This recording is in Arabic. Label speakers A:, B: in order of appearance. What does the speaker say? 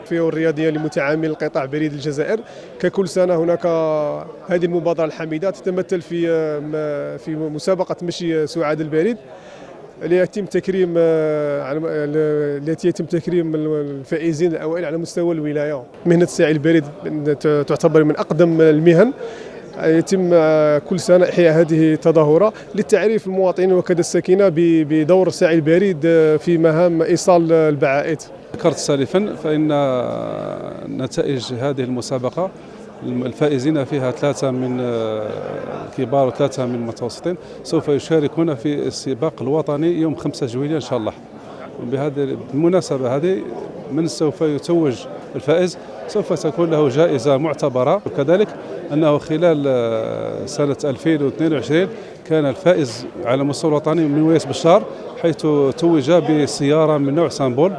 A: في الرياضية لمتعامل القطاع بريد الجزائر. ككل سنة هناك هذه المبادرة الحميدة تتمثل في مسابقة مشي سعاد البريد التي يتم تكريم الفائزين الأوائل على مستوى الولاية. مهنة ساعي البريد تعتبر من أقدم المهن. يتم كل سنة إحياء هذه التظاهرة للتعريف المواطنين وكذا الساكنة بدور ساعي البريد في مهام إيصال البعائث.
B: ذكرت سالفا فإن نتائج هذه المسابقة الفائزين فيها 3 من الكبار و3 من المتوسطين سوف يشاركون في السباق الوطني يوم 5 جويلية إن شاء الله. بالمناسبة هذه من سوف يتوج الفائز سوف تكون له جائزة معتبرة، وكذلك أنه خلال سنة 2022 كان الفائز على مستوى الوطني من ويس بشار، حيث توج بسيارة من نوع سامبول